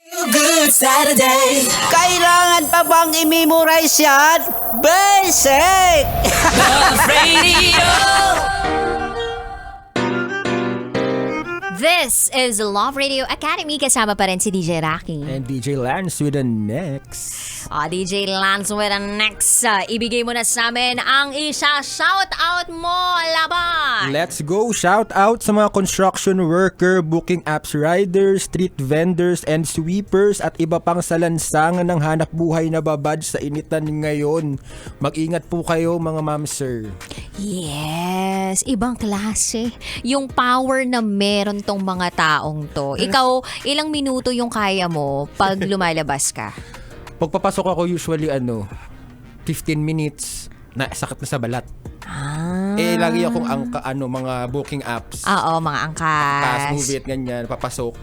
Good Saturday. Kailangan pa bang i-memorize yan? Basic! Love Radio. This is Love Radio Academy. Kasama pa rin si DJ Rocky. And DJ Lance with the next. DJ Lance with the next. Ibigay mo na sa amin ang isa shoutout mo, laban! Let's go! Shout out sa mga construction worker, booking apps riders, street vendors, and sweepers at iba pang salansangan ng hanap buhay na babad sa initan ngayon. Mag-ingat po kayo mga ma'am sir. Yes, ibang klase. Yung power na meron tong mga taong to. Ikaw, ilang minuto yung kaya mo pag lumalabas ka? Pagpapasok ako usually 15 minutes na sakit na sa balat. Lagi akong mga booking apps. Oo, mga angkas. Fast movie at ganyan, papasok.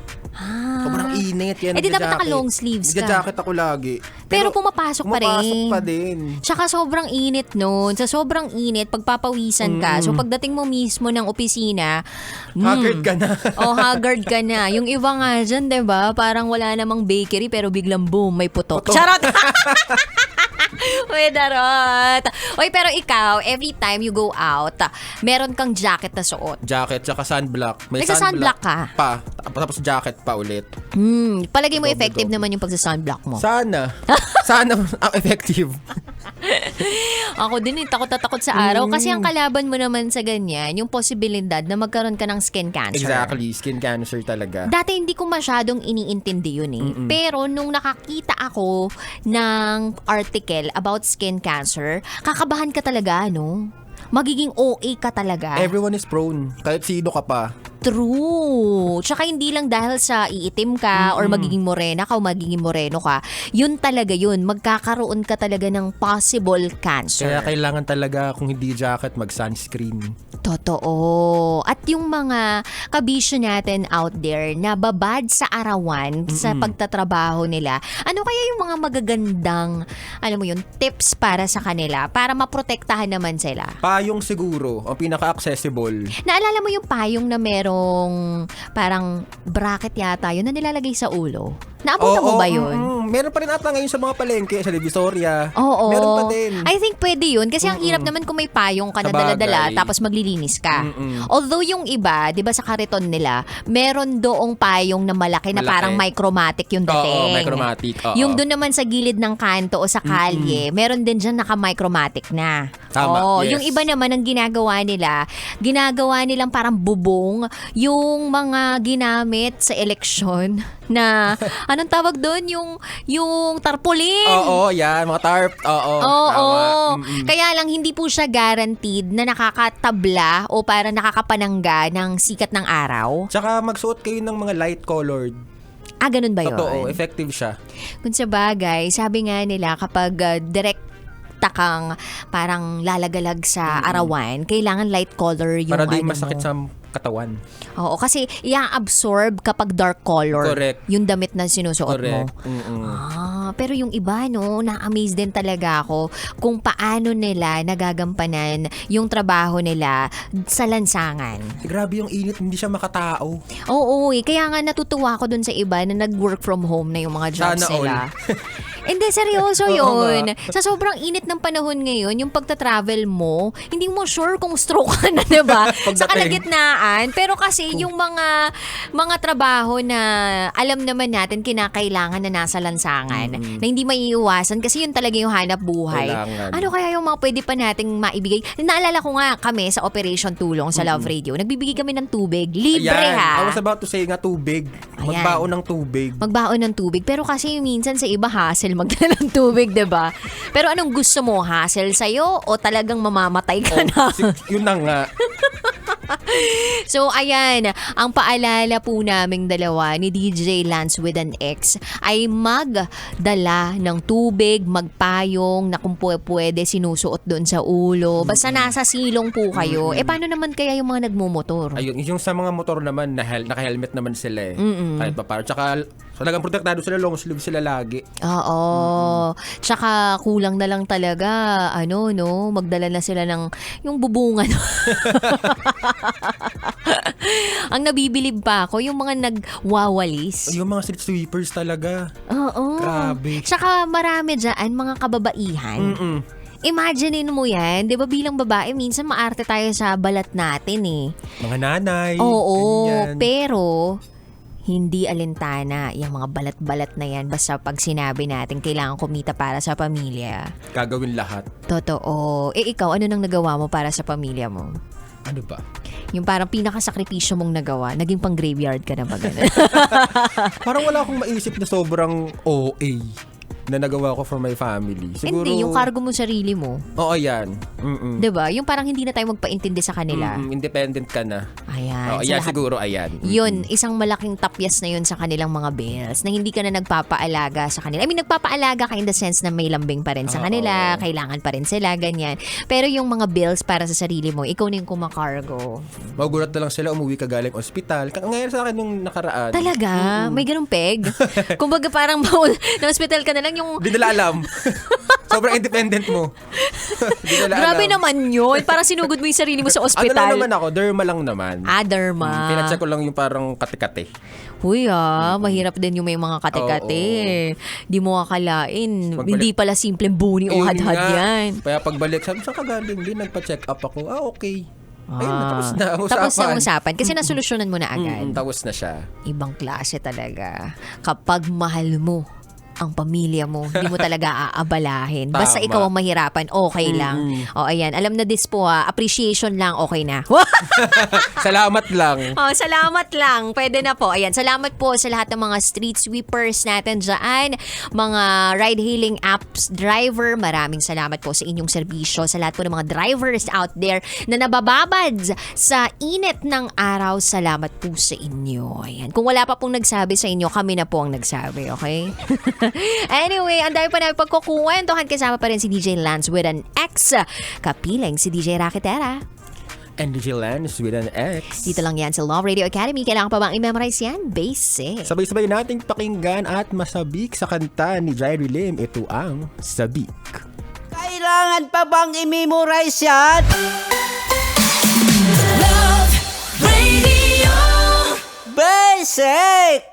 Sobrang init. Yan, di dapat naka-long sleeves ka. Nagja-jacket ako lagi. Pero pumapasok pa rin. Pumapasok pa din. Tsaka sobrang init nun. Sa sobrang init, pagpapawisan ka. So pagdating mo mismo ng opisina, Haggard ka na. haggard ka na. Yung iba nga dyan, diba? Parang wala namang bakery pero biglang boom, may putok. Putok. Charot! Uy, darot. Uy, pero ikaw, every time you go out, meron kang jacket na suot. Jacket, tsaka sunblock. May Nagsa-sunblock ka? Pa. Tapos jacket pa ulit. Palagay mo Double, effective double. naman yung pagsa-sunblock mo. Sana. Sana ang effective. Ako din takot na takot sa araw kasi ang kalaban mo naman sa ganyan, yung posibilidad na magkaroon ka ng skin cancer. Exactly. Skin cancer talaga. Dati hindi ko masyadong iniintindi yun eh. Pero nung nakakita ako ng article about skin cancer, kakabahan ka talaga, no? Magiging OA ka talaga. Everyone is prone. Kahit sino ka pa. True. Tsaka hindi lang dahil sa iitim ka or magiging morena ka o magiging moreno ka. Yun talaga yun. Magkakaroon ka talaga ng possible cancer. Kaya kailangan talaga kung hindi jacket, mag-sunscreen. Totoo. At yung mga kabisyo natin out there na babad sa arawan sa pagtatrabaho nila, ano kaya yung mga magagandang, alam mo yun, tips para sa kanila para maprotektahan naman sila? Payong siguro, ang pinaka-accessible. Naalala mo yung payong na merong parang bracket yata yun na nilalagay sa ulo? Naabutan mo ba yun? Meron pa rin ata ngayon sa mga palengke, sa Divisoria. Oo. Meron pa din. I think pwede yun kasi ang hirap naman kung may payong ka na Sabagay. dala-dala tapos maglilinis ka. Although yung iba, di ba sa kariton nila, meron doong payong na malaki na Malaki. parang micromatic yung dating. Oo, micromatic. Oo. Yung doon naman sa gilid ng kanto o sa kalye, meron din dyan naka-micromatic na. Tama, Oo, yes. yung iba naman ang ginagawa nilang parang bubong yung mga ginamit sa eleksyon na anong tawag doon? Yung tarpaulin. Oo, yan. Mga tarp. Oo. Oo. Tama. Kaya lang hindi po siya guaranteed na nakakatabla o para nakakapanangga ng sikat ng araw. Tsaka magsuot kayo ng mga light colored. Ganun ba yun? Totoo, effective siya. Kung sa bagay, sabi nga nila kapag direct kang parang lalagalag sa arawan, kailangan light color yung Para di ano masakit mo. sa katawan. Oo, kasi i-absorb kapag dark color Correct. yung damit na sinusuot mo. Correct. Pero yung iba, no, na-amaze din talaga ako kung paano nila nagagampanan yung trabaho nila sa lansangan. Grabe yung init, hindi siya makatao. Oo, kaya nga natutuwa ako dun sa iba na nag-work from home na yung mga jobs Sana all. nila. Hindi, seryoso Oo yun. nga. Sa sobrang init ng panahon ngayon, yung pagta-travel mo, hindi mo sure kung stroke ka na, diba? Sa kalagitnaan. Pero kasi yung mga trabaho na alam naman natin kinakailangan na nasa lansangan, na hindi maiiwasan kasi yun talaga yung hanap buhay. Kailangan. Ano kaya yung mga pwede pa nating maibigay? Naalala ko nga kami sa Operation Tulong sa Love Radio, nagbibigay kami ng tubig. Libre ha. I was about to say nga tubig. Ayan. Magbaon ng tubig. Magbaon ng tubig. Pero kasi minsan sa iba hassle magdala ng tubig, 'di ba? Pero anong gusto mo? Hassle sa'yo o talagang mamamatay ka na? Yun na nga. So, ayan, ang paalala po naming dalawa ni DJ Lance with an X ay magdala ng tubig, magpayong, na kung pwede sinusuot doon sa ulo. Basta nasa silong po kayo. Paano naman kaya yung mga nagmumotor? Ayun, yung sa mga motor naman, naka-helmet naman sila eh. Kahit pa paano. Tsaka, Talagang protektado sila, long sleeve sila lagi. Oo. Tsaka kulang na lang talaga, magdala na sila ng yung bubungan. Ang nabibilib pa ako, yung mga nagwawalis. Yung mga street sweepers talaga. Oo. Grabe. Tsaka marami dyan, mga kababaihan. Imaginein mo yan, di ba bilang babae, minsan maarte tayo sa balat natin eh. Mga nanay. Oo, ganyan. pero hindi alintana yung mga balat-balat na yan basta pag sinabi natin kailangan kumita para sa pamilya. Gagawin lahat. Totoo. Ikaw, ano nang nagawa mo para sa pamilya mo? Ano ba? Yung parang pinakasakripisyo mong nagawa, naging pang graveyard ka na ba ganun? Parang wala akong maisip na sobrang OA na nagawa ko for my family. Siguro, Hindi, yung cargo mo sarili mo. Oo, yan. 'Di ba? Yung parang hindi na tayo magpaintindi sa kanila. Independent ka na. Ayan. Oo, sa yan lahat- siguro, ayan. Yun, isang malaking tapyas na yun sa kanilang mga bills na hindi ka na nagpapaalaga sa kanila. I mean, nagpapaalaga ka in the sense na may lambing pa rin sa kanila, kailangan pa rin sila, ganyan. Pero yung mga bills para sa sarili mo, ikaw na yung kumakargo. Magugulat na lang sila, umuwi ka galing ospital. Ngayon sa akin nung nakaraan. Talaga? May ganung peg? Kumbaga parang na-hospital ka na lang yung... Di nila alam. Sobrang independent mo. Di nila Grabe alam. naman yun. Parang sinugod mo yung sarili mo sa Ano lang ospital. naman ako, derma lang naman. Derma. Pinacheck ko lang yung parang kate-kate. Huy mahirap din yung may mga kate-kate. Di mo akalain. Pagbalik- Hindi pala simpleng buni o Ayun hadhad nga. yan. Kaya pagbalik, sabi, saan ka galing? Di nagpa-check up ako. Okay. Ayun na, tapos na ang usapan. Tapos na ang usapan. Kasi nasolusyonan mo na agad. Tapos na siya. Ibang klase talaga. Kapag mahal mo ang pamilya mo, hindi mo talaga aabalahin. Basta Tama. ikaw ang mahirapan, okay lang. O ayan, alam na this po appreciation lang, okay na. Salamat lang. Salamat lang. Pwede na po. Ayan, salamat po sa lahat ng mga street sweepers natin dyan. Mga ride-hailing apps driver, maraming salamat po sa inyong serbisyo. Sa lahat po ng mga drivers out there na nabababad sa init ng araw, salamat po sa inyo. Ayan. Kung wala pa pong nagsabi sa inyo, kami na po ang nagsabi, okay? Anyway, ang dami pa namin pagkukwentuhan. Kasama pa rin si DJ Lance with an X. Kapiling si DJ Raketera. And DJ Lance with an X. Dito lang yan sa Love Radio Academy. Kailangan pa bang i-memorize yan? Basic. Sabay-sabay nating pakinggan at masabik sa kanta ni Jairi Lim. Ito ang Sabik. Kailangan pa bang i-memorize yan? Love Radio. Basic!